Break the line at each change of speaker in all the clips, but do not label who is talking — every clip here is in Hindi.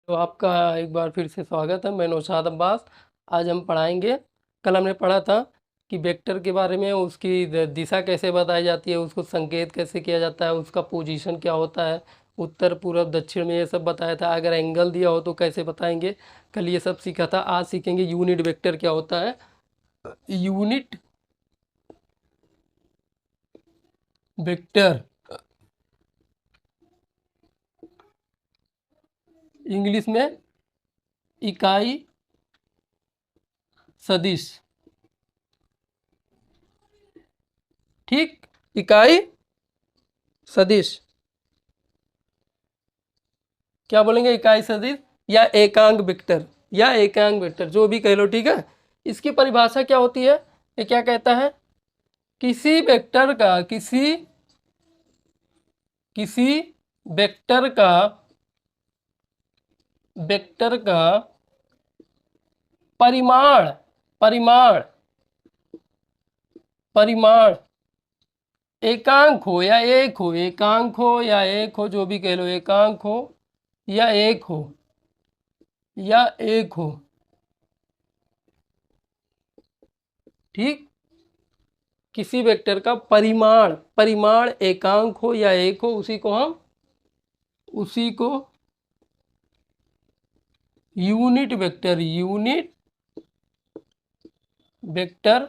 तो आपका एक बार फिर से स्वागत है। मैं नौशाद अब्बास। आज हम पढ़ाएंगे, कल हमने पढ़ा था कि वेक्टर के बारे में, उसकी दिशा कैसे बताई जाती है, उसको संकेत कैसे किया जाता है, उसका पोजीशन क्या होता है, उत्तर पूर्व दक्षिण में, ये सब बताया था। अगर एंगल दिया हो तो कैसे बताएंगे, कल ये सब सीखा था। आज सीखेंगे यूनिट वेक्टर क्या होता है। यूनिट वेक्टर इंग्लिश में इकाई सदिश, ठीक, इकाई सदिश क्या बोलेंगे, इकाई सदिश या एकांक वेक्टर, या एकांक वेक्टर जो भी कह लो, ठीक है। इसकी परिभाषा क्या होती है, ये क्या कहता है, किसी वेक्टर का किसी वेक्टर का परिमाण परिमाण परिमाण एकांक हो या एक हो, एकांक हो या एक हो, जो भी कह लो, एकांक हो या एक हो, ठीक। किसी वेक्टर का परिमाण परिमाण एकांक हो या एक हो, उसी को यूनिट वेक्टर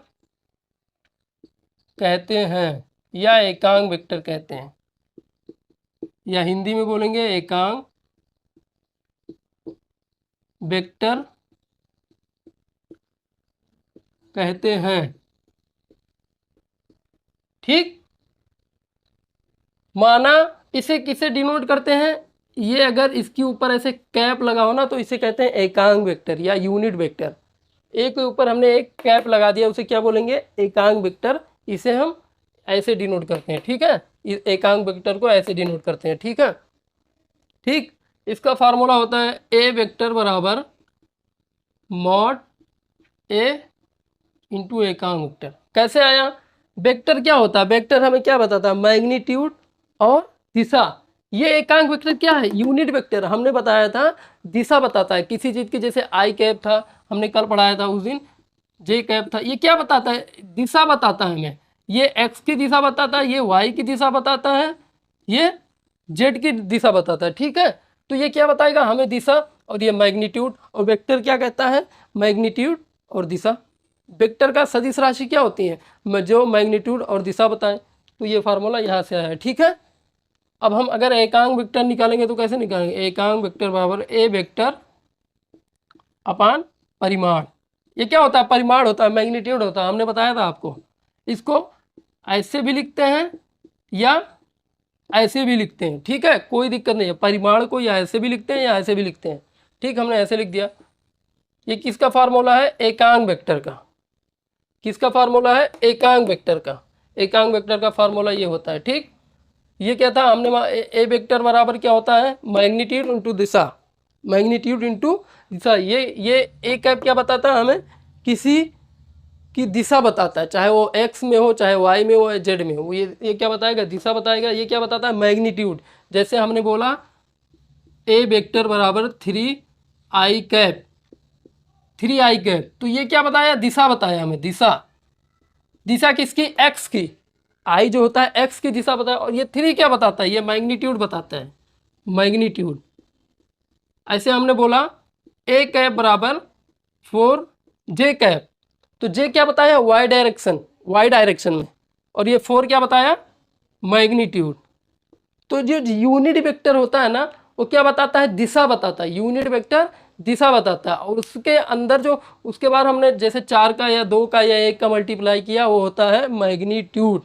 कहते हैं या एकांक वेक्टर कहते हैं, या हिंदी में बोलेंगे एकांक वेक्टर कहते हैं, ठीक। माना इसे किसे डिनोट करते हैं, ये अगर इसके ऊपर ऐसे कैप लगाओ ना तो इसे कहते हैं एकांक वेक्टर या यूनिट वेक्टर। एक के ऊपर हमने एक कैप लगा दिया, उसे क्या बोलेंगे, एकांक वेक्टर। इसे हम ऐसे डिनोट करते हैं, ठीक है। इस एकांक वेक्टर को ऐसे डिनोट करते हैं, ठीक है। ठीक, इसका फार्मूला होता है ए वेक्टर बराबर मॉड ए इंटू एकांक वेक्टर। कैसे आया, वेक्टर क्या होता है, वेक्टर हमें क्या बताता है, मैग्नीट्यूड और दिशा। ये एकांक वेक्टर क्या है, यूनिट वेक्टर। हमने बताया था दिशा बताता है किसी चीज की, जैसे आई कैप था, हमने कल पढ़ाया था उस दिन, जे कैप था। ये क्या बताता है, दिशा बताता है हमें। ये एक्स की दिशा बताता है, ये वाई की दिशा बताता है, ये जेड की दिशा बताता है, ठीक है। तो ये क्या बताएगा हमें, दिशा, और ये मैग्नीट्यूड। और वेक्टर क्या कहता है, मैग्नीट्यूड और दिशा। वेक्टर का सदिश राशि क्या होती है, जो मैग्नीट्यूड और दिशा बताएं। तो ये फार्मूला यहाँ से आया है, ठीक है। अब हम अगर एकांक वेक्टर निकालेंगे तो कैसे निकालेंगे, एकांक वेक्टर बराबर ए वेक्टर अपान परिमाण। ये क्या होता है, परिमाण होता है, मैग्नीट्यूड होता है, हमने बताया था आपको। इसको ऐसे भी लिखते हैं या ऐसे भी लिखते हैं, ठीक है, कोई दिक्कत नहीं है। परिमाण को या ऐसे भी लिखते हैं या ऐसे भी लिखते हैं, ठीक। हमने ऐसे लिख दिया। ये किसका फार्मूला है, एकांक वेक्टर का। किसका फार्मूला है, एकांक वेक्टर का। एकांक वेक्टर का फार्मूला ये होता है, ठीक। ये क्या था, हमने ए वेक्टर बराबर क्या होता है, मैग्नीट्यूड इंटू दिशा। मैग्नीट्यूड इंटू दिशा, ये ए कैप क्या बताता है हमें, किसी की दिशा बताता है, चाहे वो एक्स में हो, चाहे वाई में हो, या जेड में हो। ये क्या बताएगा, दिशा बताएगा। ये क्या बताता है, मैग्नीट्यूड। जैसे हमने बोला ए वेक्टर बराबर 3i कैप, 3i कैप, तो ये क्या बताया, दिशा बताया हमें, दिशा। दिशा किसकी, एक्स की। आई जो होता है एक्स की दिशा बताया। और ये 3 क्या बताता है, ये मैग्नीट्यूड बताता है, मैग्नीट्यूड। ऐसे हमने बोला ए कैप बराबर 4j कैप, तो जे क्या बताया, वाई डायरेक्शन में। और ये 4 क्या बताया, मैग्नीट्यूड। तो जो यूनिट वेक्टर होता है ना, वो क्या बताता है, दिशा बताता है। यूनिट वेक्टर दिशा बताता है। और उसके अंदर जो, उसके बाद हमने जैसे 4 का या 2 का या 1 का मल्टीप्लाई किया, वो होता है मैग्नीट्यूड,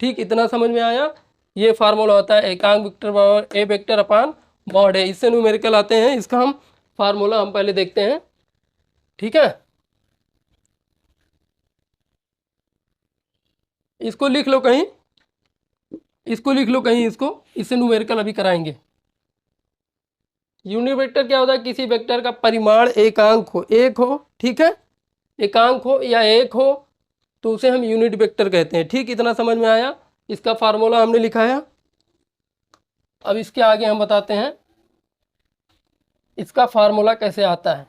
ठीक। इतना समझ में आया। ये फार्मूला होता है एकांक वेक्टर बराबर ए वेक्टर अपान मॉड है। इससे न्यूमेरिकल आते हैं, इसका हम फार्मूला हम पहले देखते हैं, ठीक है। इसको लिख लो कहीं, इसको, इससे न्यूमेरिकल अभी कराएंगे। यूनिट वेक्टर क्या होता है, किसी वेक्टर का परिमाण एकांक हो, एक हो, ठीक है, एकांक हो या एक हो, तो उसे हम यूनिट वेक्टर कहते हैं, ठीक। इतना समझ में आया। इसका फार्मूला हमने लिखा है। अब इसके आगे हम बताते हैं, इसका फार्मूला कैसे आता है।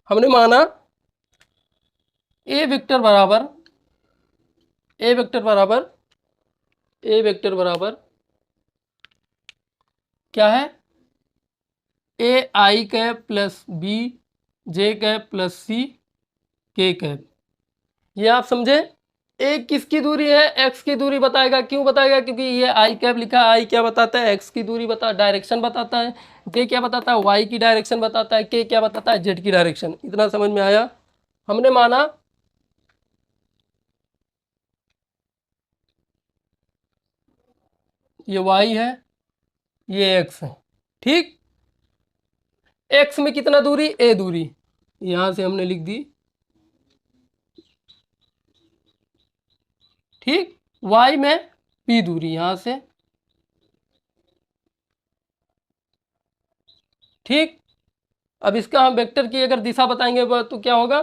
हमने माना ए वेक्टर बराबर ए वेक्टर बराबर ए वेक्टर बराबर क्या है, a i cap plus b j cap plus c k cap. ये आप समझे। ए किसकी दूरी है, एक्स की दूरी बताएगा। क्यों बताएगा, क्योंकि ये आई कैप लिखा है, आई क्या बताता है, एक्स की दूरी डायरेक्शन बताता है। जे क्या बताता है, वाई की डायरेक्शन बताता है। के क्या बताता है, जेड की डायरेक्शन। इतना समझ में आया। हमने माना ये वाई है, ये एक्स है, ठीक। एक्स में कितना दूरी, ए दूरी, यहां से हमने लिख दी, ठीक। वाई में पी दूरी, यहां से, ठीक। अब इसका हम वेक्टर की अगर दिशा बताएंगे तो क्या होगा,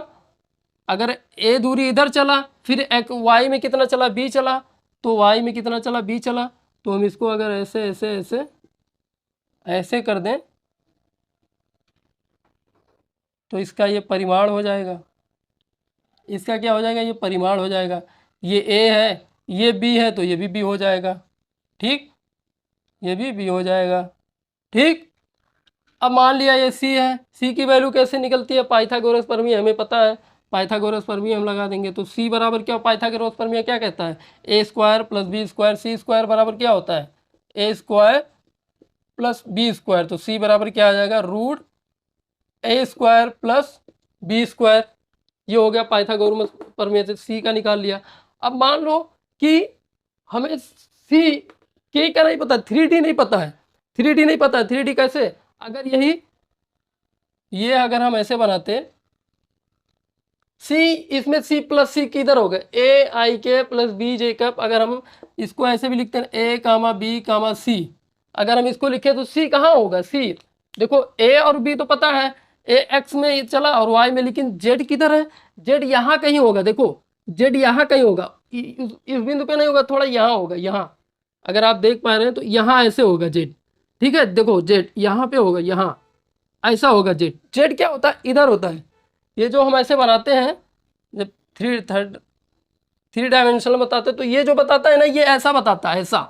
अगर ए दूरी इधर चला, फिर एक वाई में कितना चला, बी चला, तो वाई में कितना चला, बी चला। तो हम इसको अगर ऐसे ऐसे ऐसे ऐसे कर दें तो इसका ये परिमाण हो जाएगा। इसका क्या हो जाएगा, ये परिमाण हो जाएगा। ये ए है, ये बी है, तो ये भी बी हो जाएगा, ठीक। ये भी बी हो जाएगा, ठीक। अब मान लिया ये सी है, सी की वैल्यू कैसे निकलती है, पाइथागोरस प्रमेय हमें पता है। पाइथागोरस प्रमेय हम लगा देंगे तो सी बराबर क्या, पाइथागोरस प्रमेय क्या कहता है, a square plus B square, C square बराबर क्या होता है, a square plus B square. तो सी बराबर क्या आ जाएगा, रूट ए स्क्वायर प्लस बी स्क्वायर। ये हो गया पाइथागोरस प्रमेय से सी का निकाल लिया। अब मान लो कि हमें सी के का नहीं पता, 3D नहीं पता है, 3D नहीं पता है। 3D कैसे, अगर ये अगर हम ऐसे बनाते, सी, इसमें सी प्लस सी किधर हो गए, ए आई के प्लस बी जे कैप। अगर हम इसको ऐसे भी लिखते हैं, ए कामा बी कामा सी, अगर हम इसको लिखे तो सी कहाँ होगा, सी। देखो ए और बी तो पता है, ए एक्स में चला और वाई में, लेकिन जेड किधर है, जेड यहाँ कहीं होगा। देखो जेड यहाँ कहीं होगा, इस बिंदु पे नहीं होगा, थोड़ा यहाँ होगा, यहाँ। अगर आप देख पा रहे हैं तो यहाँ ऐसे होगा जेड, ठीक है। देखो जेड यहाँ पे होगा, यहाँ ऐसा होगा जेड। जेड क्या होता है, इधर होता है। ये जो हम ऐसे बनाते हैं, जब थ्री डायमेंशनल बताते हैं, तो ये जो बताता है ना, ये ऐसा बताता है, ऐसा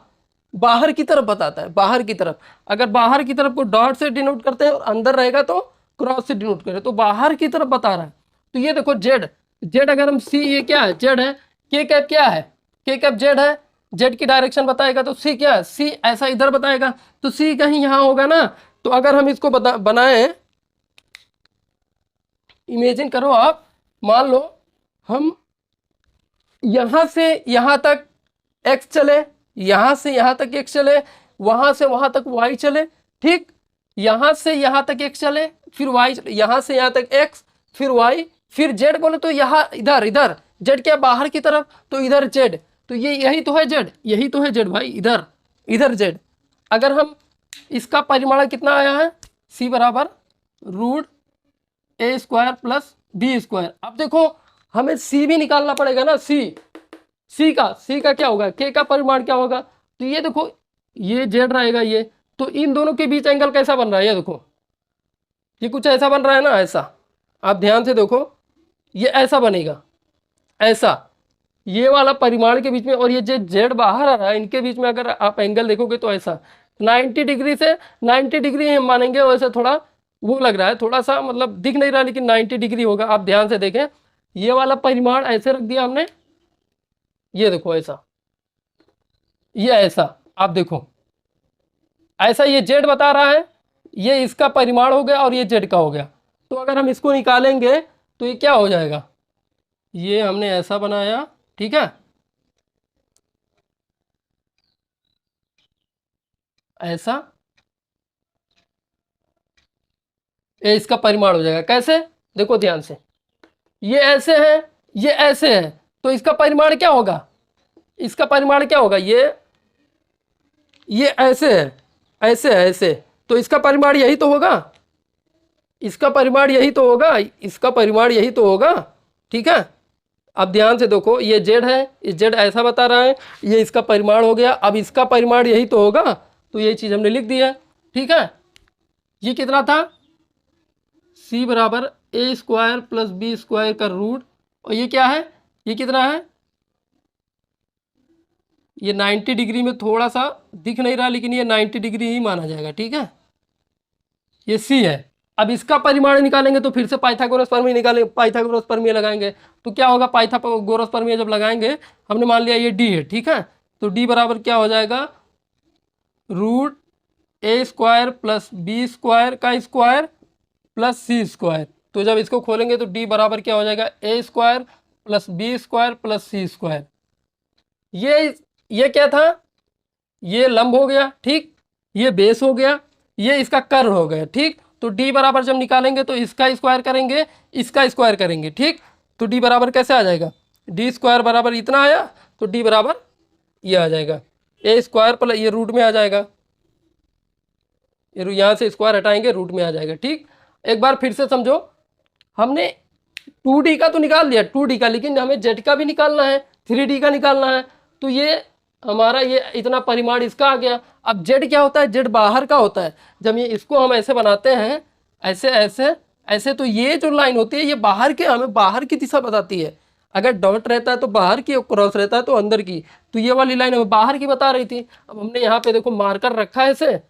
बाहर की तरफ बताता है, बाहर की तरफ। अगर बाहर की तरफ को डॉट से डिनोट करते हैं और अंदर रहेगा तो क्रॉस से डिनोट करें, तो बाहर की तरफ बता रहा है। तो ये देखो जेड, जेड अगर हम सी, ये क्या है, जेड है। के कैप क्या है, के कैप जेड है, जेड की डायरेक्शन बताएगा। तो सी क्या है, सी ऐसा इधर बताएगा, तो सी कहीं यहाँ होगा ना। तो अगर हम इसको बनाएं, इमेजिन करो आप, मान लो हम यहाँ से यहाँ तक x चले, यहाँ से यहाँ तक x चले, वहाँ से वहाँ तक y चले, ठीक। यहाँ से यहाँ तक x चले, फिर y चले, यहाँ से यहाँ तक x, फिर y, फिर z बोले तो यहाँ इधर, इधर z क्या, बाहर की तरफ, तो इधर z। तो ये यही तो है z, यही तो है z भाई, इधर इधर z। अगर हम इसका परिमाण कितना आया है, c बराबर रूट ए स्क्वायर प्लस बी स्क्वायर। अब देखो हमें सी भी निकालना पड़ेगा ना, सी का क्या होगा, के का परिमाण क्या होगा। तो ये देखो ये जेड रहेगा, ये तो इन दोनों के बीच एंगल कैसा बन रहा है, ये देखो ये कुछ ऐसा बन रहा है ना, ऐसा। आप ध्यान से देखो, ये ऐसा बनेगा, ऐसा, ये वाला परिमाण के बीच में और ये जो जेड बाहर आ रहा है, इनके बीच में अगर आप एंगल देखोगे तो ऐसा 90 डिग्री से 90 डिग्री हम मानेंगे। वैसे थोड़ा वो लग रहा है, थोड़ा सा मतलब दिख नहीं रहा, लेकिन 90 डिग्री होगा। आप ध्यान से देखें, ये वाला परिमाण ऐसे रख दिया हमने, ये देखो ऐसा, ये ऐसा, आप देखो ऐसा, ये जेड बता रहा है, ये इसका परिमाण हो गया और ये जेड का हो गया। तो अगर हम इसको निकालेंगे तो ये क्या हो जाएगा, ये हमने ऐसा बनाया, ठीक है, ऐसा, ये इसका परिमाण हो जाएगा। कैसे, देखो ध्यान से, ये ऐसे है, ये ऐसे है, तो इसका परिमाण क्या होगा, इसका परिमाण क्या होगा, ये ऐसे है, ऐसे है, ऐसे, तो इसका परिमाण यही तो होगा, इसका परिमाण यही तो होगा, इसका परिमाण यही तो होगा, ठीक है। अब ध्यान से देखो, ये जेड है, ये जेड ऐसा बता रहा है, ये इसका परिमाण हो गया। अब इसका परिमाण यही तो होगा, तो ये चीज़ हमने लिख दी है, ठीक है। ये कितना था, c बराबर a square plus B square का रूट, और ये क्या है, ये कितना है, ये 90 डिग्री में थोड़ा सा दिख नहीं रहा, लेकिन ये 90 डिग्री ही माना जाएगा, ठीक है, ये c है। अब इसका परिमाण निकालेंगे तो फिर से पाइथागोरस प्रमेय निकालेंगे, पाइथागोरस प्रमेय लगाएंगे, तो क्या होगा, पाइथागोरस प्रमेय जब लगाएंगे, हमने मान लिया ये d है, ठीक है, तो d बराबर क्या हो जाएगा, root a square plus B square का स्क्वायर प्लस सी स्क्वायर। तो जब इसको खोलेंगे तो d बराबर क्या हो जाएगा, a square plus B square plus C square. ये क्या था, ये लंब हो गया, ठीक, ये बेस हो गया, ये इसका कर्व हो गया, ठीक। तो d बराबर जब निकालेंगे तो इसका स्क्वायर करेंगे, इसका स्क्वायर करेंगे, ठीक। तो d बराबर कैसे आ जाएगा, d स्क्वायर बराबर इतना आया, तो d बराबर ये आ जाएगा, a स्क्वायर प्लस ये रूट में आ जाएगा, ये यहाँ से स्क्वायर हटाएंगे, रूट में आ जाएगा, ठीक। एक बार फिर से समझो, हमने 2D का तो निकाल लिया, 2D का, लेकिन हमें Z का भी निकालना है, 3D का निकालना है। तो ये हमारा ये इतना परिमाण इसका आ गया। अब Z क्या होता है, Z बाहर का होता है। जब ये इसको हम ऐसे बनाते हैं, ऐसे ऐसे ऐसे, तो ये जो लाइन होती है ये बाहर के, हमें बाहर की दिशा बताती है। अगर डॉट रहता है तो बाहर की, क्रॉस रहता है तो अंदर की। तो ये वाली लाइन हमें बाहर की बता रही थी। अब हमने यहाँ पे देखो मार्कर रखा है, ऐसे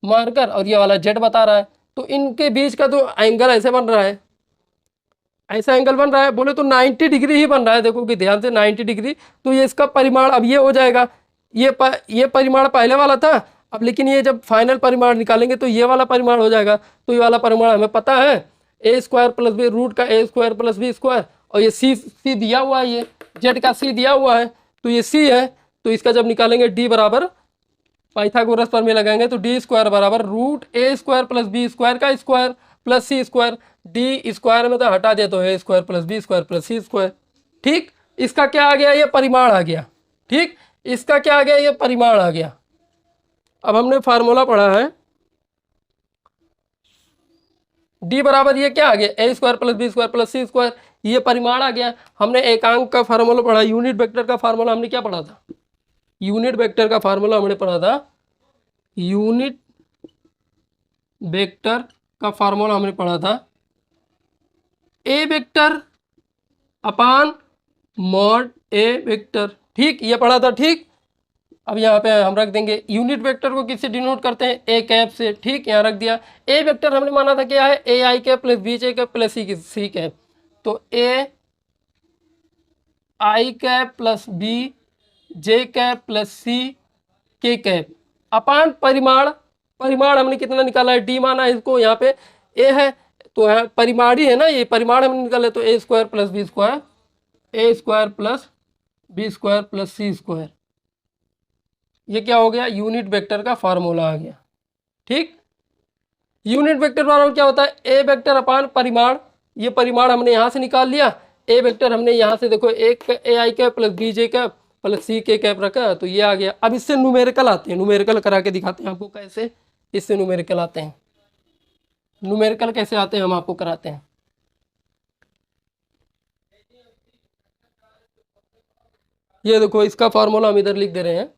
मार्कर, और ये वाला Z बता रहा है, तो इनके बीच का तो एंगल ऐसे बन रहा है, ऐसा एंगल बन रहा है, बोले तो 90 डिग्री ही बन रहा है, देखो कि ध्यान से 90 डिग्री। तो ये इसका परिमाण अब ये हो जाएगा, ये परिमाण पहले वाला था, अब लेकिन ये जब फाइनल परिमाण निकालेंगे तो ये वाला परिमाण हो जाएगा। तो ये वाला परिमाण हमें पता है, a square plus B, root का a square plus B square, और ये c दिया हुआ है, ये z का c दिया हुआ है, तो ये c है। तो इसका जब निकालेंगे d बराबर, पाइथागोरस प्रमेय लगाएंगे तो d स्क्वायर बराबर root a square plus B square का स्क्वायर प्लस सी स्क्वायर, d स्क्वायर में तो हटा दे तो a square plus B square plus C square, ठीक। इसका क्या आ गया, ये परिमाण आ गया, ठीक, इसका क्या आ गया, ये परिमाण आ गया। अब हमने फार्मूला पढ़ा है, d बराबर ये क्या आ गया, a square plus B square plus C square, ये परिमाण आ गया। हमने एकांक का फार्मूला पढ़ा, यूनिट वेक्टर का फार्मूला हमने क्या पढ़ा था, यूनिट वेक्टर का फार्मूला हमने पढ़ा था, यूनिट वेक्टर का फार्मूला हमने पढ़ा था, ए vector upon mod a vector, ठीक, ये पढ़ा था, ठीक। अब यहाँ पे हम रख देंगे यूनिट वेक्टर को किससे डिनोट करते हैं, ए कैप से, ठीक, यहाँ रख दिया। ए वेक्टर हमने माना था क्या है, a i cap plus b j cap plus c cap, तो a i cap plus b j cap plus c k cap अपान परिमाण, परिमाण हमने कितना निकाला है, डी माना है इसको, यहाँ पे ए है तो है परिमाण ही है ना, ये परिमाण हमने निकाले, तो a square plus B square, a square plus B square plus C square, ये क्या हो गया, यूनिट वेक्टर का फार्मूला आ गया, ठीक। यूनिट वेक्टर बराबर क्या होता है, ए वेक्टर अपान परिमाण, ये परिमाण हमने यहाँ से निकाल लिया, ए वेक्टर हमने यहाँ से देखो एक a i cap plus b j cap plus c k cap रखा, तो ये आ गया। अब इससे न्यूमेरिकल आते हैं, न्यूमेरिकल करा के दिखाते हैं आपको कैसे इससे न्यूमेरिकल आते हैं, न्यूमेरिकल कैसे आते हैं हम आपको कराते हैं। ये देखो इसका फार्मूला हम इधर लिख दे रहे हैं,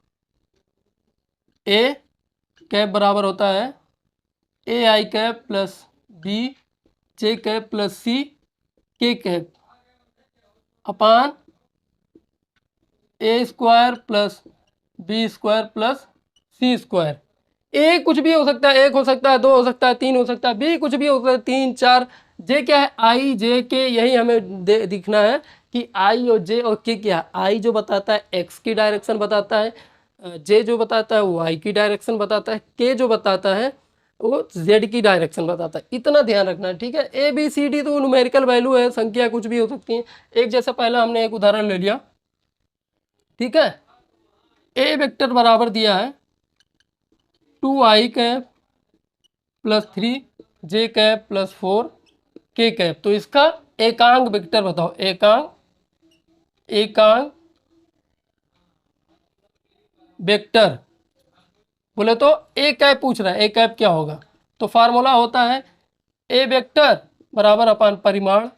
ए कैप बराबर होता है a i cap plus b j cap plus c k cap upon a square plus B square plus C square. A कुछ भी हो सकता है, एक हो सकता है, दो हो सकता है, तीन हो सकता है, बी कुछ भी हो सकता है, तीन चार, जे क्या है, आई जे के, यही हमें दिखना है कि आई और जे और के क्या है। आई जो बताता है एक्स की डायरेक्शन बताता है, जे जो बताता है वाई की डायरेक्शन बताता है, के जो बताता है वो जेड की डायरेक्शन बताता है। इतना ध्यान रखना है, ठीक है। ए बी सी डी तो न्यूमेरिकल वैल्यू है, संख्या कुछ भी हो सकती है। एक जैसा पहला हमने एक उदाहरण ले लिया, ठीक है। ए वेक्टर बराबर दिया है 2i cap plus 3 cap plus 4 cap, तो इसका एकांक वेक्टर बताओ, एकांक वेक्टर बोले तो ए कैप पूछ रहा है, ए कैप क्या होगा, तो फार्मूला होता है ए वेक्टर बराबर अपान परिमाण,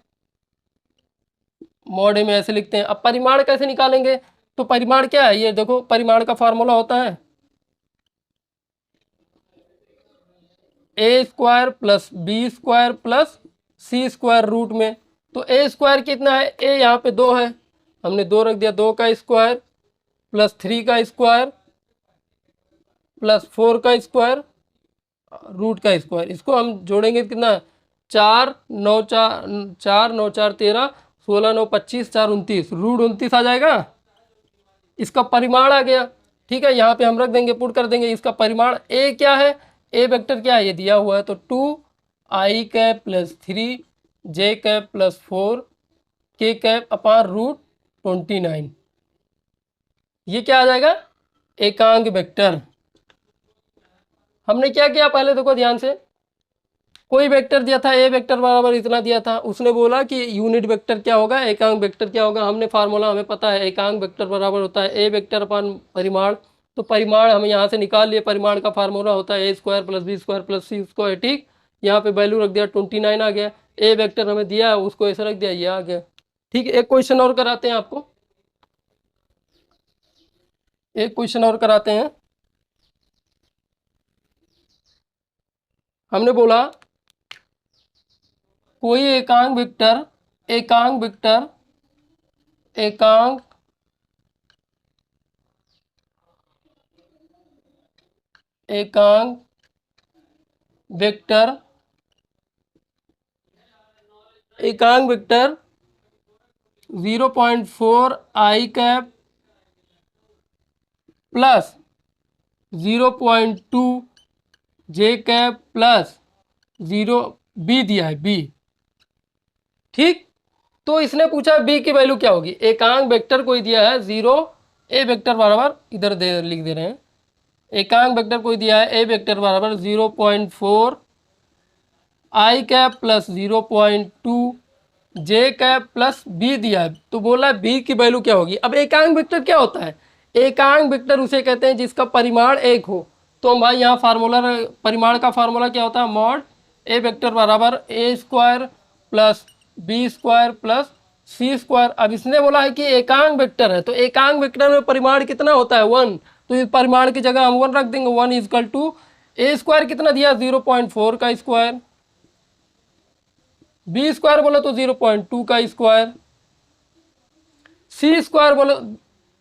मॉड में ऐसे लिखते हैं। अब परिमाण कैसे निकालेंगे, तो परिमाण क्या है, ये देखो परिमाण का फार्मूला होता है a square plus B square plus C square root में। तो ए स्क्वायर कितना है, ए यहाँ पे 2 है, हमने 2 रख दिया, 2 का स्क्वायर प्लस 3 का स्क्वायर प्लस 4 का स्क्वायर रूट का स्क्वायर। इसको हम जोड़ेंगे कितना, 4 9 4 13 16 9 25 4 29, रूट 29 आ जाएगा। इसका परिमाण आ गया। ठीक है, यहाँ पे हम रख देंगे, पुट कर देंगे इसका परिमाण। ए क्या है, ए वेक्टर क्या है, ये दिया हुआ है, तो 2i cap plus 3j cap plus 4k cap upon root 29। ये क्या आ जाएगा, एकांक वेक्टर। हमने क्या किया, पहले देखो ध्यान से, कोई वेक्टर दिया था, ए वेक्टर बराबर इतना दिया था, उसने बोला कि यूनिट वेक्टर क्या होगा, एकांक वेक्टर क्या होगा। हमने फार्मूला हमें पता है, एकांक वेक्टर बराबर होता है ए वेक्टर अपान परिमाण। तो परिमाण हम यहाँ से निकाल लिए, परिमाण का फार्मूला होता है a square plus B square plus C square. ठीक, यहाँ पे वैल्यू रख दिया 29 आ गया। ए वेक्टर हमें दिया है, उसको ऐसे रख दिया, ये आ गया। ठीक, एक क्वेश्चन और कराते हैं आपको, एक क्वेश्चन और कराते हैं। हमने बोला कोई एकांक वेक्टर, एकांक वेक्टर, एकांक एकांक वेक्टर, एकांक vector 0.4 i cap plus 0.2 j cap plus 0 b दिया है, b। ठीक, तो इसने पूछा b की वैल्यू क्या होगी। एकांक वेक्टर कोई दिया है 0, ए वेक्टर बराबर इधर लिख दे रहे हैं, एकांक वेक्टर कोई दिया है ए वेक्टर बराबर 0.4 i cap plus 0.2 j cap plus b दिया है। तो बोला b की वैल्यू क्या होगी। अब एकांक वेक्टर क्या होता है, एकांक वेक्टर उसे कहते हैं जिसका परिमाण 1 हो। तो भाई यहाँ फार्मूला, परिमाण का फार्मूला क्या होता है, मॉड ए वेक्टर बराबर a square plus B square plus C square. अब इसने बोला है कि एकांक वेक्टर है, तो एकांक वेक्टर में परिमाण कितना होता है, 1। तो इस परिमाण की जगह हम 1 रख देंगे, 1 इजकल टू ए स्क्वायर कितना दिया, 0.4 का स्क्वायर, बी स्क्वायर बोलो तो 0.2 का स्क्वायर, सी स्क्वायर बोलो,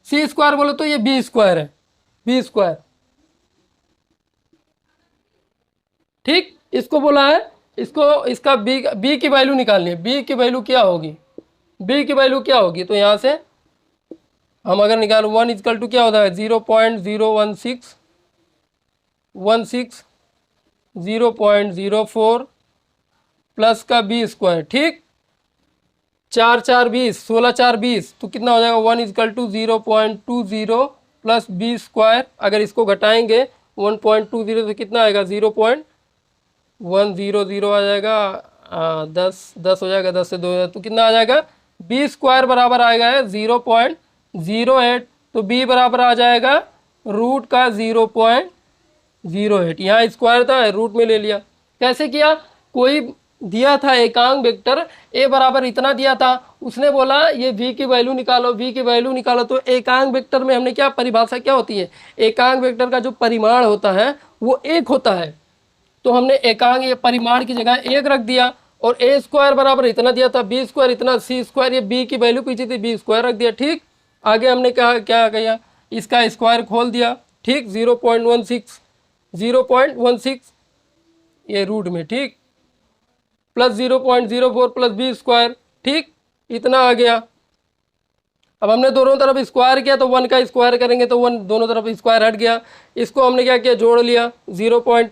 सी स्क्वायर बोलो तो ये बी स्क्वायर है, बी स्क्वायर। ठीक, इसको बोला है, इसको इसका बी की वैल्यू निकालनी है। बी की वैल्यू क्या होगी, बी की वैल्यू क्या होगी, तो यहाँ से हम अगर निकाल 1 इजकल टू क्या होता है 0.016 0.04 प्लस का बी स्क्वायर। ठीक, 4 4 20, 16 4 20, तो कितना हो जाएगा 1 equal to 0.20 plus B square. अगर इसको घटाएंगे 1.20 से कितना आएगा 0.100 आ जाएगा, 10 हो जाएगा, 10 से 2 तो कितना आ जाएगा, बी स्क्वायर बराबर आएगा 0.08। तो बी बराबर आ जाएगा रूट का 0.08। यहाँ स्क्वायर था, रूट में ले लिया। कैसे किया, कोई दिया था एकांक वेक्टर ए बराबर इतना दिया था, उसने बोला ये v की वैल्यू निकालो, v की वैल्यू निकालो। तो एकांक वेक्टर में हमने क्या परिभाषा क्या होती है, एकांक वेक्टर का जो परिमाण होता है वो 1 होता है। तो हमने एकांक ये परिमाण की जगह 1 रख दिया, और ए स्क्वायर बराबर इतना दिया था, बी स्क्वायर इतना, सी स्क्वायर, ये बी की वैल्यू पीछे थी, बी स्क्वायर रख दिया। ठीक, आगे हमने कहा क्या किया, इसका स्क्वायर खोल दिया। ठीक, 0.16 ये रूट में, ठीक, प्लस 0.04 प्लस बी स्क्वायर। ठीक, इतना आ गया। अब हमने दोनों तरफ स्क्वायर किया, तो 1 का स्क्वायर करेंगे तो 1 दोनों तरफ स्क्वायर हट गया। इसको हमने क्या किया, जोड़ लिया, 0.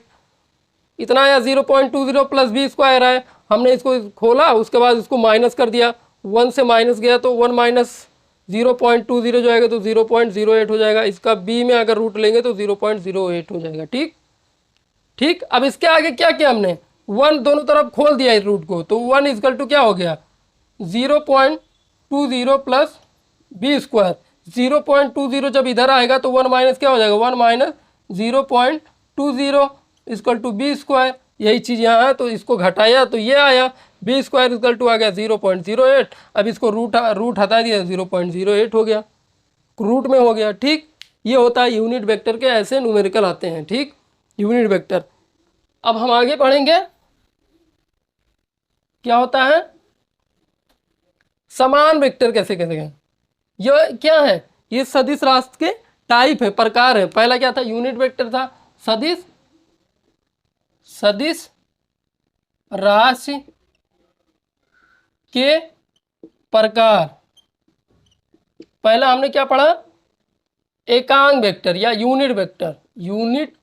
इतना आया 0.20 प्लस बी स्क्वायर है, हमने इसको खोला, उसके बाद इसको माइनस कर दिया, 1 से माइनस गया तो 1 माइनस 0.20 जो आएगा तो 0.08 हो जाएगा। इसका बी में अगर रूट लेंगे तो 0.08 हो जाएगा। ठीक, ठीक, अब इसके आगे क्या किया हमने, 1 दोनों तरफ खोल दिया इस रूट को, तो 1 इजकल टू क्या हो गया 0.20 प्लस बी स्क्वायर। 0.20 जब इधर आएगा तो 1 माइनस क्या हो जाएगा, 1 minus 0.20 equal to B square. यही चीज़ यहाँ है, तो इसको घटाया तो ये आया, बी स्क्वायर इजकल टू आ गया 0.08। अब इसको रूट हटा दिया, 0.08 हो गया, रूट में हो गया। ठीक, ये होता है यूनिट वेक्टर के ऐसे न्यूमेरिकल आते हैं। ठीक, यूनिट वेक्टर। अब हम आगे पढ़ेंगे क्या होता है समान वेक्टर कैसे करेंगे। ये क्या है, ये सदिश राशि के टाइप है, प्रकार है। पहला क्या था, यूनिट वेक्टर था। सदिश सदिश राशि के प्रकार, पहला हमने क्या पढ़ा, एकांक वेक्टर या यूनिट वेक्टर, यूनिट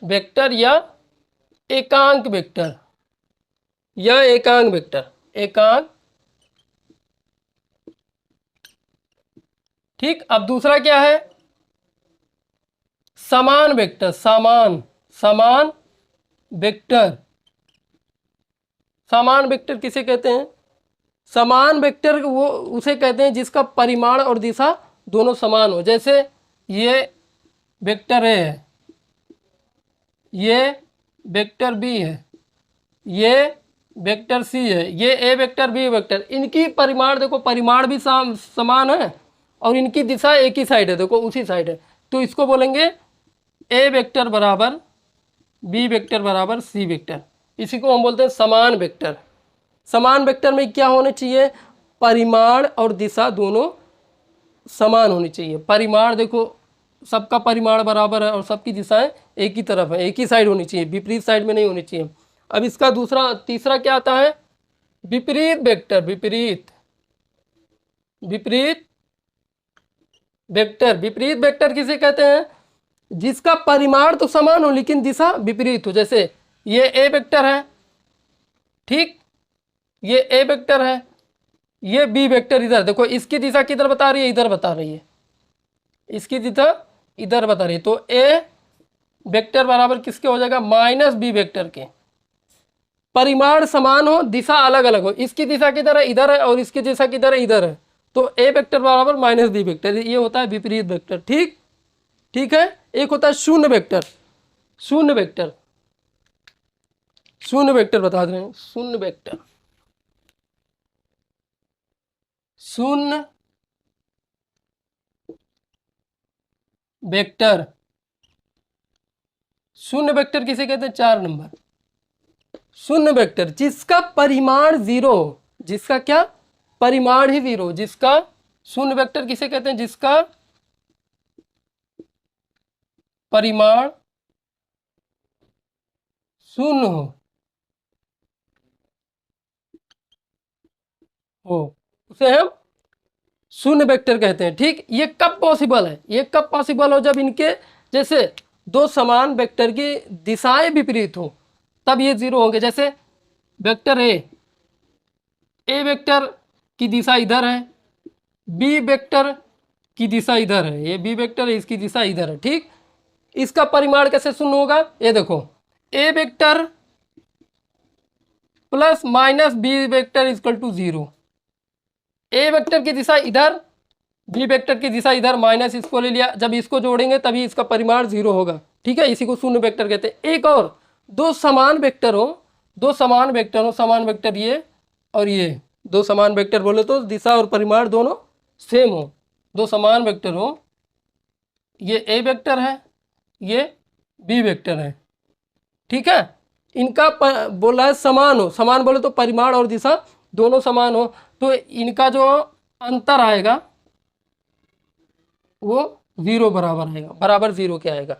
वेक्टर या एकांक वेक्टर, या एकांक वेक्टर, एकांक। ठीक, अब दूसरा क्या है, समान वेक्टर, समान वेक्टर। समान वेक्टर किसे कहते हैं, समान वेक्टर वो उसे कहते हैं जिसका परिमाण और दिशा दोनों समान हो। जैसे ये वेक्टर ए है, ये वेक्टर बी है, ये वेक्टर सी है, ये ए वेक्टर बी वेक्टर, इनकी परिमाण देखो, परिमाण भी समान है और इनकी दिशा एक ही साइड है, देखो उसी साइड है। तो इसको बोलेंगे ए वेक्टर बराबर बी वेक्टर बराबर सी वेक्टर। इसी को हम बोलते हैं समान वेक्टर। समान वेक्टर में क्या होने चाहिए, परिमाण और दिशा दोनों समान होनी चाहिए। परिमाण देखो सबका परिमाण बराबर है और सबकी दिशाएं एक ही तरफ है, एक ही साइड होनी चाहिए, विपरीत साइड में नहीं होनी चाहिए। अब इसका तीसरा क्या आता है, विपरीत वेक्टर, विपरीत वेक्टर। विपरीत वेक्टर किसे कहते हैं, जिसका परिमाण तो समान हो लेकिन दिशा विपरीत हो। जैसे ये ए वेक्टर है, ठीक, ये ए वेक्टर है, ये बी वेक्टर इधर, देखो इसकी दिशा किधर बता रही है, इधर बता रही है, इसकी दिशा इधर बता रही है। तो ए वेक्टर बराबर किसके हो जाएगा, माइनस बी वेक्टर के। परिमाण समान हो, दिशा अलग अलग हो, इसकी दिशा किधर है, इधर है, और इसकी दिशा किधर है, इधर है। तो ए वेक्टर बराबर माइनस बी वेक्टर, ये होता है विपरीत वेक्टर। ठीक, ठीक है। एक होता है शून्य वेक्टर, शून्य वेक्टर, शून्य वेक्टर बता रहे हैं, शून्य वेक्टर, शून्य वेक्टर। शून्य वेक्टर किसे कहते हैं, 4 नंबर, शून्य वेक्टर जिसका परिमाण 0 हो, जिसका क्या परिमाण ही 0, जिसका शून्य वेक्टर किसे कहते हैं, जिसका परिमाण शून्य हो उसे हम शून्य वेक्टर कहते हैं। ठीक, ये कब पॉसिबल है, ये कब पॉसिबल हो, जब इनके जैसे दो समान वेक्टर की दिशाएं विपरीत हो, तब ये 0 होंगे। जैसे वेक्टर ए वेक्टर की दिशा इधर है, बी वेक्टर की दिशा इधर है, ये बी वेक्टर है, इसकी दिशा इधर है। ठीक, इसका परिमाण कैसे शून्य होगा, ये देखो a vector plus minus b vector equal to 0। A vector की दिशा इधर, बी वेक्टर की दिशा इधर, माइनस इसको ले लिया, जब इसको जोड़ेंगे तभी इसका परिमाण 0 होगा। ठीक है, इसी को शून्य वेक्टर कहते हैं। एक और, दो समान वेक्टर हो, दो समान वेक्टर हो, समान वेक्टर ये और ये, दो समान वेक्टर बोले तो दिशा और परिमाण दोनों सेम हो। दो समान वेक्टर हो, ये ए वेक्टर है, ये बी वेक्टर है। ठीक है, इनका बोला है समान हो, समान बोले तो परिमाण और दिशा दोनों समान हो, तो इनका जो अंतर आएगा वो 0 बराबर आएगा, बराबर 0 क्या आएगा,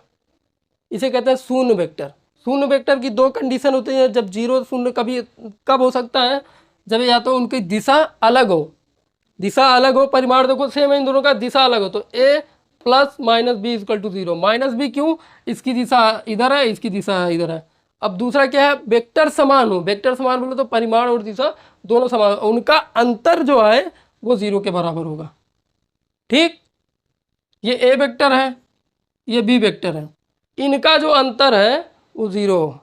इसे कहते हैं शून्य वेक्टर। शून्य वेक्टर की दो कंडीशन होती है, जब 0 शून्य कभी कब हो सकता है, जब या तो उनकी दिशा अलग हो, दिशा अलग हो, परिमाण देखो सेम है इन दोनों का, दिशा अलग हो, तो a plus minus b equal to 0। Minus b क्यों, इसकी दिशा इधर है, इसकी दिशा इधर है। अब दूसरा क्या है, वेक्टर समान हो, वेक्टर समान बोले तो परिमाण और दिशा दोनों समान, उनका अंतर जो है वो 0 के बराबर होगा। ठीक, ये ए वेक्टर है, ये बी वेक्टर है, इनका जो अंतर है वो 0,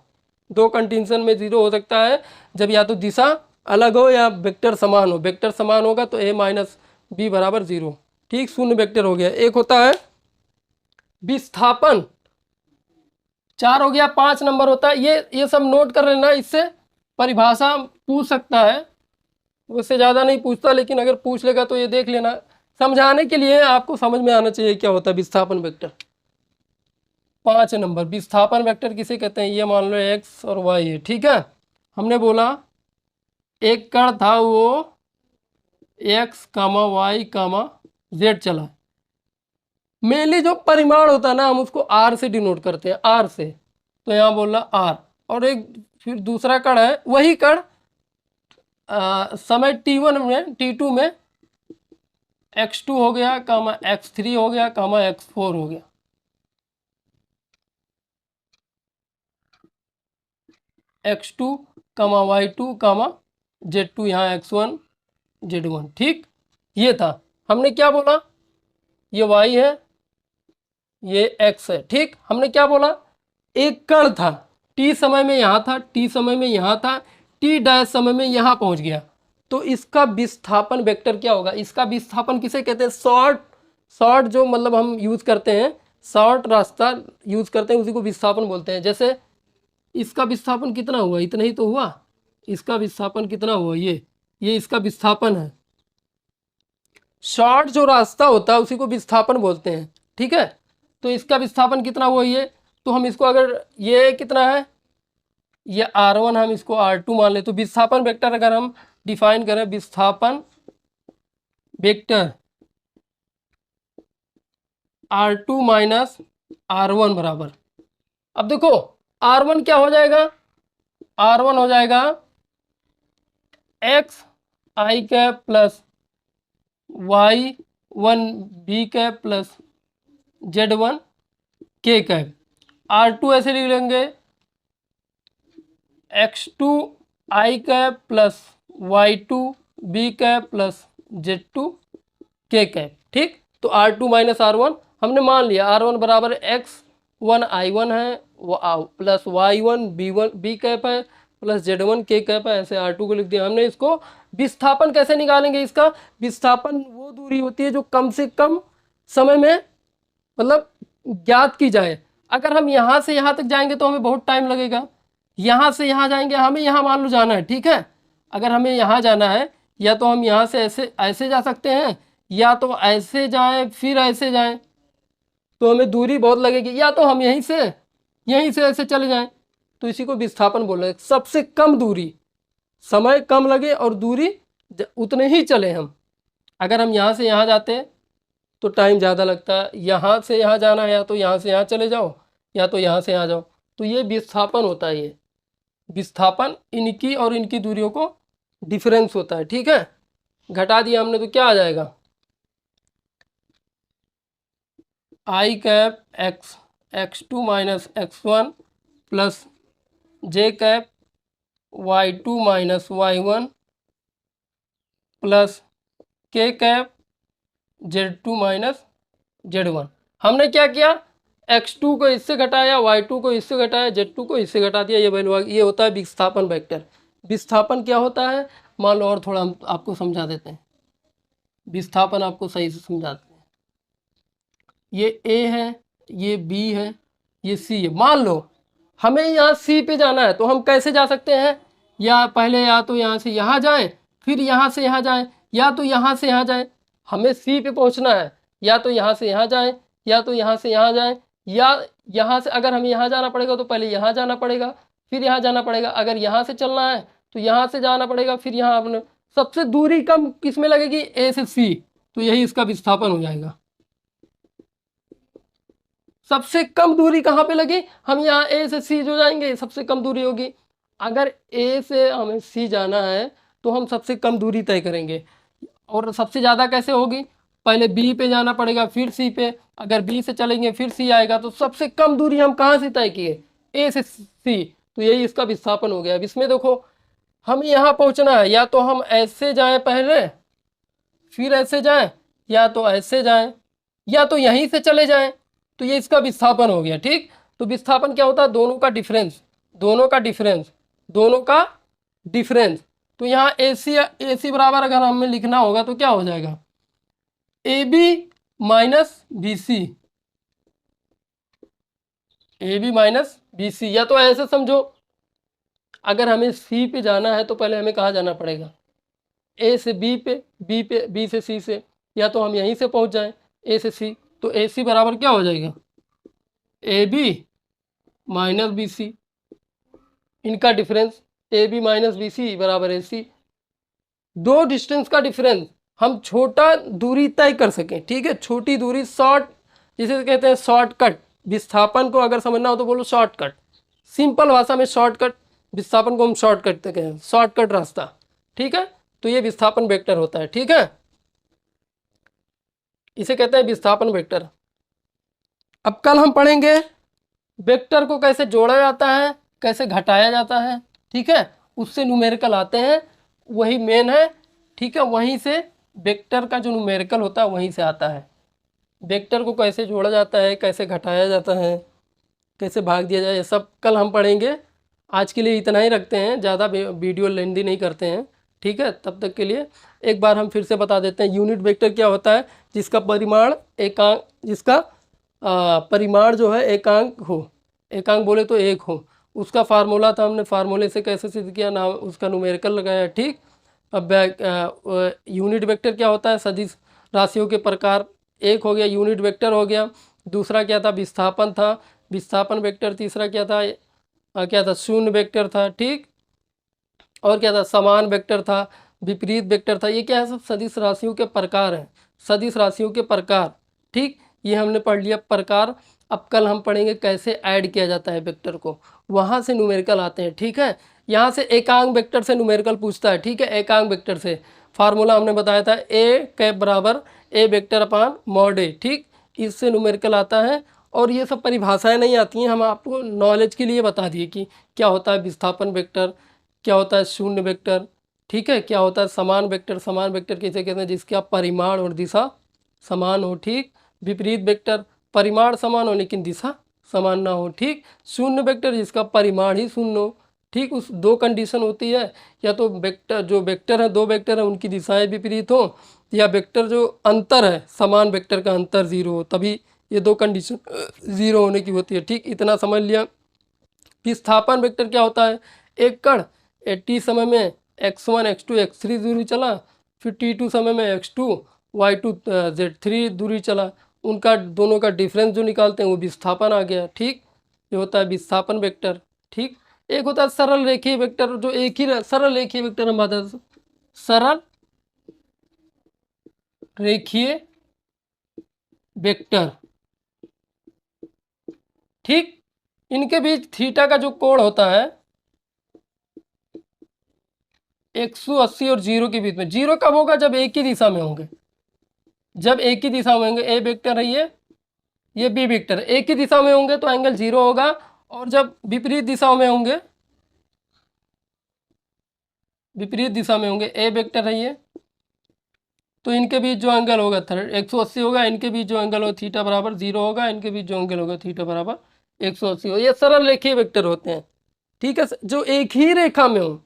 दो कंडीशन में 0 हो सकता है, जब या तो दिशा अलग हो या वेक्टर समान हो। वेक्टर समान होगा तो ए माइनस बी बराबर 0। ठीक, शून्य वेक्टर हो गया। एक होता है विस्थापन, 4 हो गया। 5 नंबर होता है, ये सब नोट कर लेना, इससे परिभाषा पूछ सकता है, उससे ज़्यादा नहीं पूछता, लेकिन अगर पूछ लेगा तो ये देख लेना, समझाने के लिए आपको समझ में आना चाहिए क्या होता है विस्थापन वेक्टर। 5 नंबर विस्थापन वेक्टर किसे कहते हैं, ये मान लो एक्स और वाई है, ठीक है। हमने बोला एक कण था वो एक्स कामा वाई कामा जेड चला। मेनली जो परिमाण होता है ना हम उसको आर से डिनोट करते हैं, आर से। तो यहाँ बोला आर, और एक फिर दूसरा कण है, वही कण समय t1 में t2 में x2 हो गया कामा x3 हो गया कामा x4 हो गया। x2 कामा y2 कामा z2, यहाँ x1 z1, ठीक। ये था, हमने क्या बोला, ये y है ये x है, ठीक। हमने क्या बोला, एक कण था t समय में यहाँ था, t समय में यहाँ था, t डैश समय में यहाँ पहुँच गया, तो इसका विस्थापन वेक्टर क्या होगा। इसका विस्थापन किसे कहते हैं, शॉर्ट जो मतलब हम यूज़ करते हैं, शॉर्ट रास्ता यूज़ करते हैं, उसी को विस्थापन बोलते हैं। जैसे इसका विस्थापन कितना हुआ, इतना ही तो हुआ। इसका विस्थापन कितना हुआ, ये इसका विस्थापन है। शॉर्ट जो रास्ता होता है उसी को विस्थापन बोलते हैं, ठीक है। तो इसका विस्थापन कितना हुआ ये, तो हम इसको अगर ये कितना है, ये r1, हम इसको r2 मान ले। तो विस्थापन वेक्टर अगर हम डिफाइन करें, विस्थापन वेक्टर r2 माइनस r1 बराबर, अब देखो r1 क्या हो जाएगा, r1 हो जाएगा x i cap plus y1 b cap plus z1 k cap. r2 ऐसे लिख लेंगे x2 i cap plus y2 b cap plus z2 k cap, ठीक। तो r2 माइनस r1 हमने मान लिया, r1 बराबर x1 i1 है plus y1 b1 b cap है प्लस z1 k कैप है, ऐसे r2 को लिख दिया हमने। इसको विस्थापन कैसे निकालेंगे, इसका विस्थापन वो दूरी होती है जो कम से कम समय में मतलब ज्ञात की जाए। अगर हम यहाँ से यहाँ तक जाएंगे तो हमें बहुत टाइम लगेगा, यहाँ से यहाँ जाएंगे, हमें यहाँ मान लो जाना है, ठीक है। अगर हमें यहाँ जाना है, या तो हम यहाँ से ऐसे जा सकते हैं, या तो ऐसे जाएं फिर ऐसे जाएं, तो हमें दूरी बहुत लगेगी, या तो हम यहीं से ऐसे चले जाएं। तो इसी को विस्थापन बोल रहे हैं, सबसे कम दूरी, समय कम लगे और दूरी उतने ही चले हम। अगर हम यहाँ से यहाँ जाते हैं तो टाइम ज़्यादा लगता है, यहाँ से यहाँ जाना है, या तो यहाँ से यहाँ चले जाओ या तो यहाँ से यहाँ जाओ। तो ये विस्थापन होता है, ये विस्थापन इनकी और इनकी दूरियों को डिफरेंस होता है, ठीक है। घटा दिया हमने तो क्या आ जाएगा, i cap x2 minus x1 plus j cap y2 minus y1 plus k cap z2 minus z1। हमने क्या किया, x2 को इससे घटाया, y2 को इससे घटाया, z2 को इससे घटा दिया, ये वैल्यू। ये होता है विस्थापन वेक्टर। विस्थापन क्या होता है, मान लो और थोड़ा हम आपको समझा देते हैं, विस्थापन आपको सही से समझाते हैं। ये a है, ये b है, ये c है। मान लो हमें यहाँ c पे जाना है, तो हम कैसे जा सकते हैं, या पहले या तो यहाँ से यहाँ जाएं, फिर यहाँ से यहाँ जाएं, या तो यहाँ से यहाँ जाएं। हमें c पे पहुँचना है, या तो यहाँ से यहाँ जाएं, या तो यहाँ से यहाँ जाएं, या यहाँ से अगर हमें यहाँ जाना पड़ेगा तो पहले यहाँ जाना पड़ेगा, फिर यहाँ जाना पड़ेगा। अगर यहाँ से चलना है तो यहाँ से जाना पड़ेगा, फिर यहाँ अपने सबसे दूरी कम किस में लगेगी, a से c। तो यही इसका विस्थापन हो जाएगा। सबसे कम दूरी कहाँ पे लगी, हम यहाँ a से c जो जाएंगे सबसे कम दूरी होगी। अगर a से हमें c जाना है तो हम सबसे कम दूरी तय करेंगे, और सबसे ज़्यादा कैसे होगी, पहले b पे जाना पड़ेगा फिर c पे, अगर b से चलेंगे फिर c आएगा। तो सबसे कम दूरी हम कहाँ से तय किए, a से c। तो यही इसका विस्थापन हो गया। अब इसमें देखो हमें यहाँ पहुँचना है, या तो हम ऐसे जाएं पहले फिर ऐसे जाएं, या तो ऐसे जाएं, या तो यहीं से चले जाएं। तो ये इसका विस्थापन हो गया, ठीक। तो विस्थापन क्या होता है, दोनों का डिफरेंस, दोनों का डिफरेंस। तो यहाँ AC बराबर अगर हमें लिखना होगा तो क्या हो जाएगा, AB माइनस BC, या तो ऐसे समझो, अगर हमें C पे जाना है तो पहले हमें कहाँ जाना पड़ेगा, A से B पे, B से C से, या तो हम यहीं से पहुँच जाएं A से C। तो AC बराबर क्या हो जाएगा, a b minus b c, इनका difference a b minus b c बराबर ए सी। दो डिस्टेंस का डिफरेंस हम छोटा दूरी तय कर सकें, ठीक है, छोटी दूरी शॉर्ट, जिसे कहते हैं शॉर्टकट। विस्थापन को अगर समझना हो तो बोलो शॉर्टकट, सिंपल भाषा में शॉर्टकट, विस्थापन को हम शॉर्टकट कहते हैं, शॉर्टकट रास्ता, ठीक है। तो ये विस्थापन वेक्टर होता है, ठीक है, इसे कहते हैं विस्थापन वेक्टर। अब कल हम पढ़ेंगे वेक्टर को कैसे जोड़ा जाता है, कैसे घटाया जाता है, ठीक है, उससे न्यूमेरिकल आते हैं, वही मेन है, ठीक है, वहीं से वेक्टर का जो न्यूमेरिकल होता है वहीं से आता है। वेक्टर को कैसे जोड़ा जाता है, कैसे घटाया जाता है, कैसे भाग दिया जाए, ये सब कल हम पढ़ेंगे। आज के लिए इतना ही रखते हैं, ज़्यादा वीडियो लेंदी नहीं करते हैं, ठीक है। तब तक के लिए एक बार हम फिर से बता देते हैं, यूनिट वेक्टर क्या होता है, जिसका परिमाण एकांक, जिसका परिमाण जो है एकांक हो, एकांक बोले तो एक हो, उसका फार्मूला था, हमने फार्मूले से कैसे सिद्ध किया, नाम उसका न्यूमेरिकल लगाया, ठीक। अब यूनिट वेक्टर क्या होता है, सदिश राशियों के प्रकार, एक हो गया यूनिट वेक्टर हो गया, दूसरा क्या था, विस्थापन था, विस्थापन वेक्टर, तीसरा क्या था, क्या था, शून्य वेक्टर था, ठीक, और क्या था, समान वेक्टर था, विपरीत वेक्टर था। ये क्या है, सब सदिश राशियों के प्रकार हैं, सदिश राशियों के प्रकार, ठीक, ये हमने पढ़ लिया प्रकार। अब कल हम पढ़ेंगे कैसे ऐड किया जाता है वेक्टर को, वहाँ से न्यूमेरिकल आते हैं, ठीक है। यहाँ से एकांक वेक्टर से न्यूमेरिकल पूछता है, ठीक है, एकांक वेक्टर से फार्मूला हमने बताया था, ए कैप बराबर ए वेक्टर अपान मॉड ए, ठीक, इससे न्यूमेरिकल आता है। और ये सब परिभाषाएं नहीं आती हैं, हम आपको नॉलेज के लिए बता दिए कि क्या होता है विस्थापन वेक्टर, क्या होता है शून्य वेक्टर, ठीक है, क्या होता है समान वेक्टर, समान वेक्टर किसे कहते हैं, जिसका परिमाण और दिशा समान हो, ठीक। विपरीत वेक्टर, परिमाण समान हो लेकिन दिशा समान ना हो, ठीक। शून्य वेक्टर, जिसका परिमाण ही शून्य हो, ठीक। उस दो कंडीशन होती है, या तो वेक्टर, जो वेक्टर है, दो वेक्टर है, उनकी दिशाएं विपरीत हो, या वेक्टर जो अंतर है, समान वेक्टर का अंतर जीरो हो, तभी ये दो कंडीशन जीरो होने की होती है, ठीक। इतना समझ लिया। विस्थापन वेक्टर क्या होता है, एक कण टी समय में x1 x2 x3 दूरी चला, फिर t2 समय में x2 y2 z3 दूरी चला, उनका दोनों का डिफरेंस जो निकालते हैं वो विस्थापन आ गया, ठीक। ये होता है विस्थापन वेक्टर, ठीक। एक होता है सरल रेखीय वेक्टर, जो एक ही सरल रेखीय वेक्टर हम बात, सरल रेखीय वेक्टर, ठीक। इनके बीच थीटा का जो कोण होता है 180 और 0 के बीच में, 0 कब होगा, जब एक ही दिशा में होंगे, जब एक ही दिशा में होंगे, ए वेक्टर है ये बी वेक्टर, एक ही दिशा में होंगे तो एंगल 0 होगा, और जब विपरीत दिशाओं में होंगे, विपरीत दिशा में होंगे, ए वेक्टर है ये, तो इनके बीच जो एंगल होगा 180 होगा, इनके बीच जो एंगल होगा थीटा बराबर 0 होगा, इनके बीच जो एंगल होगा थीटा बराबर 180 होगा। ये सरल रेखीय वेक्टर होते हैं, ठीक है, जो एक ही रेखा में हो,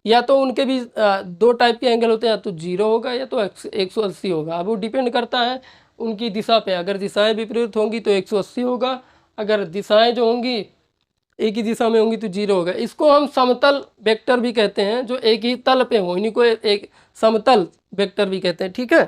या तो उनके भी दो टाइप के एंगल होते हैं, या तो 0 होगा या तो 180 होगा। अब वो डिपेंड करता है उनकी दिशा पे, अगर दिशाएं विपरीत होंगी तो 180 होगा, अगर दिशाएं जो होंगी एक ही दिशा में होंगी तो 0 होगा। इसको हम समतल वेक्टर भी कहते हैं, जो एक ही तल पे हो, इन्हीं को एक समतल वेक्टर भी कहते हैं, ठीक है।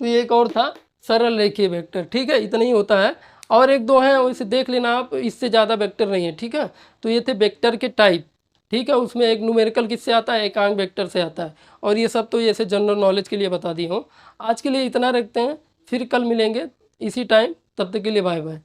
तो ये एक और था सरल रेखीय वेक्टर, ठीक है, इतना ही होता है। और एक दो हैं, इसे देख लेना आप, इससे ज़्यादा वेक्टर नहीं है, ठीक है। तो ये थे वेक्टर के टाइप, ठीक है, उसमें एक न्यूमेरिकल किससे आता है, एकांक वेक्टर से आता है, और ये सब तो ऐसे जनरल नॉलेज के लिए बता दी हूँ। आज के लिए इतना रखते हैं, फिर कल मिलेंगे इसी टाइम, तब तक के लिए बाय बाय।